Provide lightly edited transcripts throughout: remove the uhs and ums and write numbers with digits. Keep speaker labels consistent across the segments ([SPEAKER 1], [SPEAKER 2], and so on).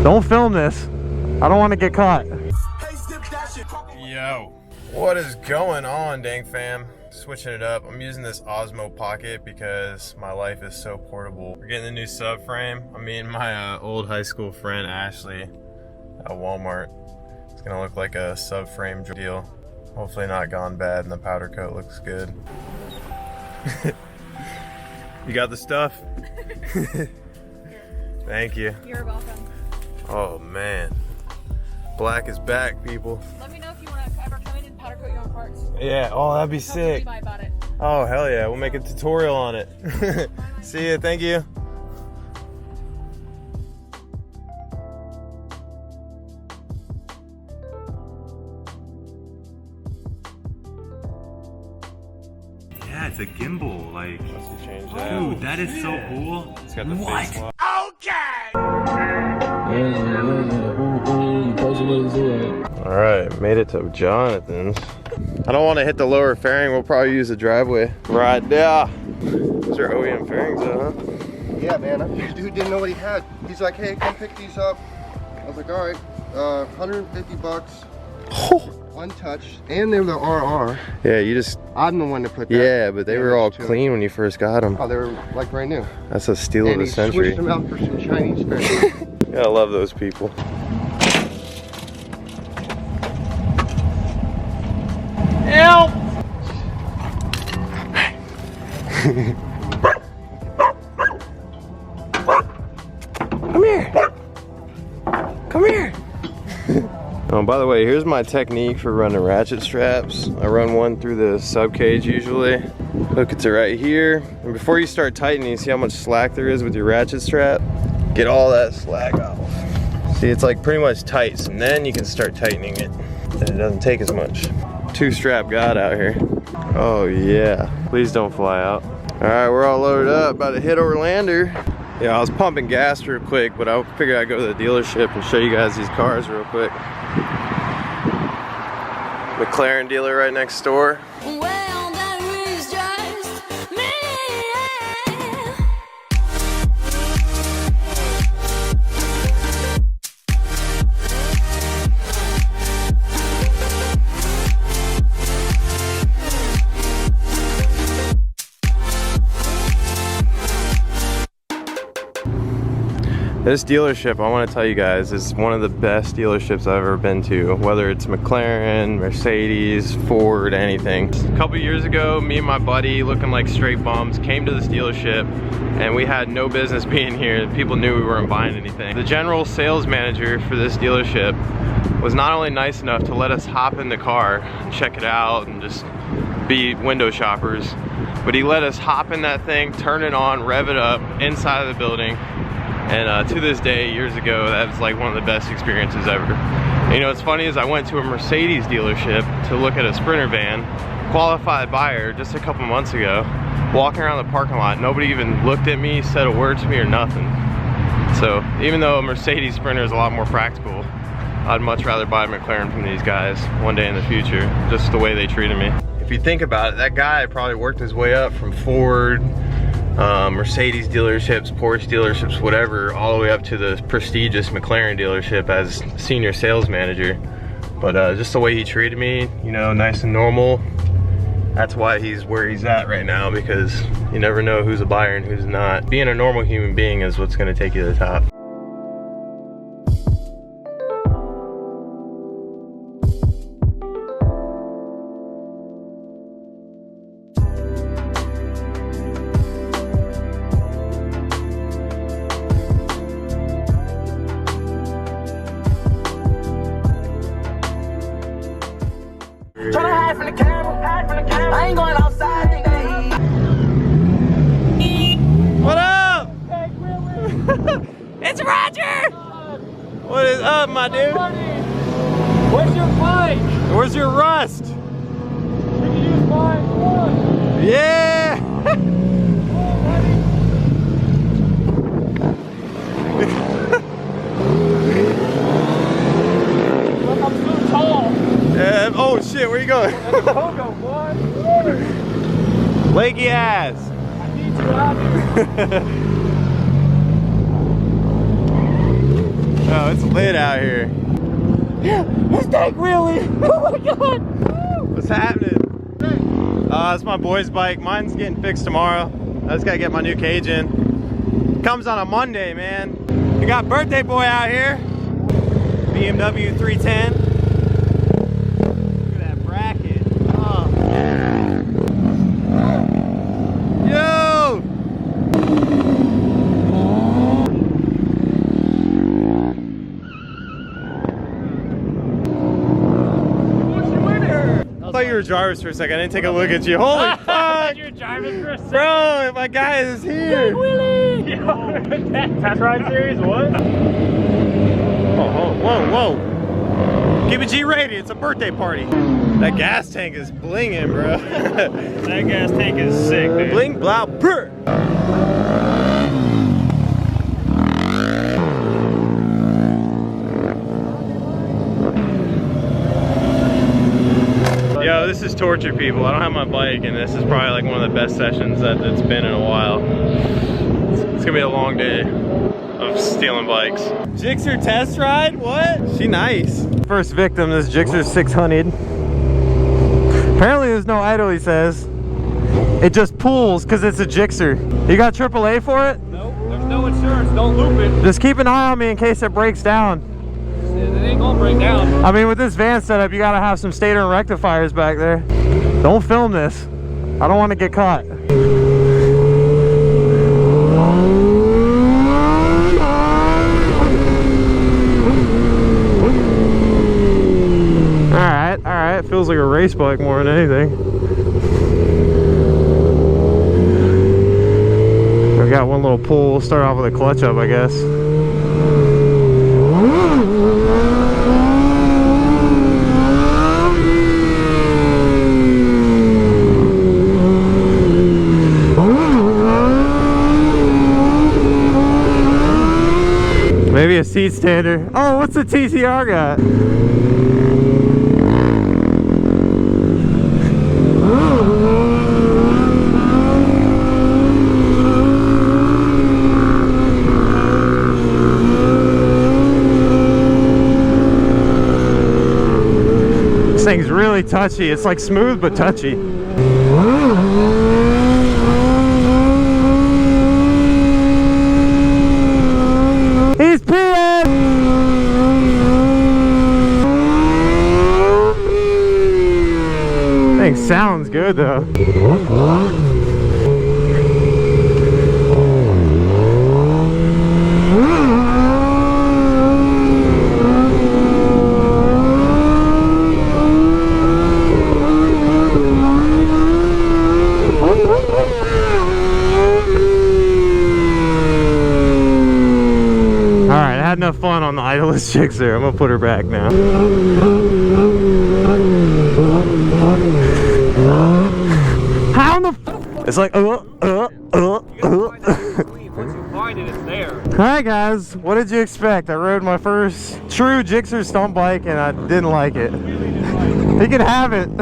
[SPEAKER 1] Don't film this. I don't want to get caught.
[SPEAKER 2] Yo. What is going on, dang fam? Switching it up. I'm using this Osmo Pocket because my life is so portable. We're getting a new subframe. I'm meeting my old high school friend Ashley at Walmart. It's gonna look like a subframe deal. Hopefully not gone bad and the powder coat looks good. You got the stuff? Thank you.
[SPEAKER 3] You're welcome.
[SPEAKER 2] Oh man. Black is back, people.
[SPEAKER 3] Let me know if you want to ever come in and powder coat your own parts.
[SPEAKER 2] Yeah, oh that'd be sick.
[SPEAKER 3] About it.
[SPEAKER 2] Oh hell yeah, we'll make a tutorial on it. See ya, thank you.
[SPEAKER 4] Yeah, it's a gimbal, like,
[SPEAKER 2] Change that.
[SPEAKER 4] dude, that is so cool.
[SPEAKER 2] It's got the face lock. Alright, made it to Jonathan's. I don't want to hit the lower fairing, we'll probably use the driveway. Right there. Those are OEM fairings though, huh?
[SPEAKER 5] Yeah, man, dude didn't know what he had. He's like, hey, come pick these up. I was like, all right, 150 bucks. Untouched, and they're the RR.
[SPEAKER 2] Yeah, you just...
[SPEAKER 5] I'm the one to put that.
[SPEAKER 2] Yeah, but they were all clean when you first got them.
[SPEAKER 5] Oh, they were like brand new.
[SPEAKER 2] That's a steal of the century.
[SPEAKER 5] And he switched them out for some Chinese fish.
[SPEAKER 2] Gotta love those people.
[SPEAKER 1] Help!
[SPEAKER 2] Come here. Come here. Oh, by the way, here's my technique for running ratchet straps. I run one through the sub cage usually. Hook it to right here. And before you start tightening, see how much slack there is with your ratchet strap? Get all that slack off. See, it's like pretty much tight, and then you can start tightening it. And it doesn't take as much. Two strap God out here. Oh yeah. Please don't fly out. All right, we're all loaded up, about to hit Orlander. Yeah, I was pumping gas real quick, but I figured I'd go to the dealership and show you guys these cars real quick. McLaren dealer right next door.
[SPEAKER 6] Well, there is just me.
[SPEAKER 2] This dealership, I want to tell you guys, is one of the best dealerships I've ever been to. Whether it's McLaren, Mercedes, Ford, anything. A couple years ago, me and my buddy, looking like straight bums, came to this dealership and we had no business being here. People knew we weren't buying anything. The general sales manager for this dealership was not only nice enough to let us hop in the car and check it out and just be window shoppers, but he let us hop in that thing, turn it on, rev it up inside of the building. And to this day, years ago, that was like one of the best experiences ever. And, you know, what's funny is I went to a Mercedes dealership to look at a Sprinter van, qualified buyer just a couple months ago, walking around the parking lot, nobody even looked at me, said a word to me or nothing. So even though a Mercedes Sprinter is a lot more practical, I'd much rather buy a McLaren from these guys one day in the future, just the way they treated me. If you think about it, that guy probably worked his way up from Ford, Mercedes dealerships, Porsche dealerships, whatever, all the way up to the prestigious McLaren dealership as senior sales manager. But just the way he treated me, you know, nice and normal. That's why he's where he's at right now, because you never know who's a buyer and who's not. Being a normal human being is what's gonna take you to the top.
[SPEAKER 6] I ain't going outside, nigga.
[SPEAKER 2] What up?
[SPEAKER 3] It's Roger!
[SPEAKER 2] What is up, my dude?
[SPEAKER 1] Where's your bike?
[SPEAKER 2] Where's your rust?
[SPEAKER 1] You can use mine. Come on.
[SPEAKER 2] Yeah!
[SPEAKER 1] Look, I'm so tall.
[SPEAKER 2] Oh shit, where you going?
[SPEAKER 1] That's a pogo, boy.
[SPEAKER 2] Leggy ass.
[SPEAKER 1] I need you out here.
[SPEAKER 2] Oh Yo, it's lit out here.
[SPEAKER 1] It's Tank Wheelie. Oh my god.
[SPEAKER 2] What's happening? It's my boy's bike. Mine's getting fixed tomorrow. I just gotta get my new cage in. Comes on a Monday, man. We got birthday boy out here. BMW 310. Look at that bracket. Oh. Yo! I thought you were Jarvis for a second. I didn't take a look at you. Holy fuck!
[SPEAKER 1] You're driving for a second.
[SPEAKER 2] Bro, my guy is here.
[SPEAKER 1] Test ride series, what?
[SPEAKER 2] Whoa, whoa, whoa. Keep it G-rated, it's a birthday party. That gas tank is blinging, bro.
[SPEAKER 1] That gas tank is sick, dude.
[SPEAKER 2] Bling, blow, purr. Yo, this is torture, people. I don't have my bike, and this is probably like one of the best sessions that it's been in a while. It's gonna be a long day of stealing bikes. Gixxer test ride? What? She nice. First victim, this Gixxer 600. Apparently there's no idle, he says. It just pulls because it's a Gixxer. You got AAA for it?
[SPEAKER 1] Nope, there's no insurance. Don't loop it.
[SPEAKER 2] Just keep an eye on me in case it breaks down.
[SPEAKER 1] It ain't gonna break down.
[SPEAKER 2] I mean, with this van setup, you gotta have some stator and rectifiers back there. Don't film this. I don't want to get caught. Alright, feels like a race bike more than anything. We got one little pull. We'll start off with a clutch up, I guess. Maybe a seat stander. Oh, what's the TCR got? This thing's really touchy. It's like smooth but touchy. He's peeing! Thing sounds good though. Alright, I had enough fun on the idleless Gixxer. I'm gonna put her back now. How in the f— it's like
[SPEAKER 1] Once you find it, it's there.
[SPEAKER 2] Alright guys, what did you expect? I rode my first true Gixxer stunt bike and I didn't like it. He can have it.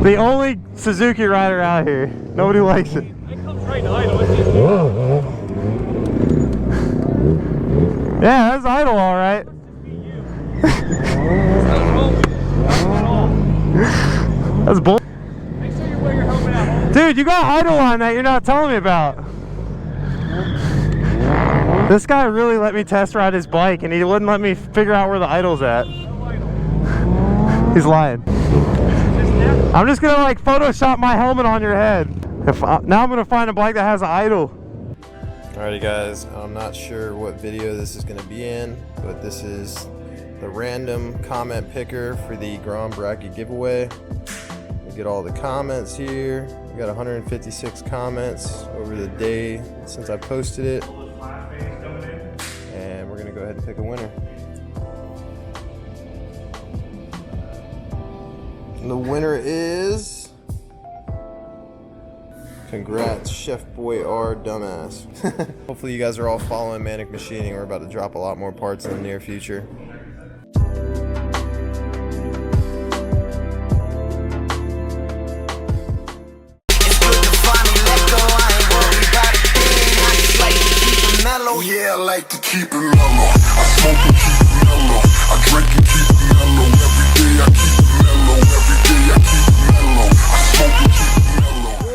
[SPEAKER 2] The only Suzuki rider out here. Nobody likes it.
[SPEAKER 1] It comes right to idle. It's easy.
[SPEAKER 2] Yeah, that's idle alright. That's bull.
[SPEAKER 1] Make sure you wear your helmet at home.
[SPEAKER 2] Dude, you got idle on that you're not telling me about. This guy really let me test ride his bike and he wouldn't let me figure out where the idle's at. He's lying. I'm just gonna like Photoshop my helmet on your head. Now I'm gonna find a bike that has an idle. Alrighty guys, I'm not sure what video this is gonna be in, but this is the random comment picker for the Grand Bracket giveaway. We get all the comments here. We got 156 comments over the day since I posted it. And we're gonna go ahead and pick a winner. And the winner is... congrats, Chef Boy R Dumbass. Hopefully you guys are all following Manic Machining. We're about to drop a lot more parts in the near future.
[SPEAKER 6] Yeah.
[SPEAKER 7] I like to keep it mellow. I smoke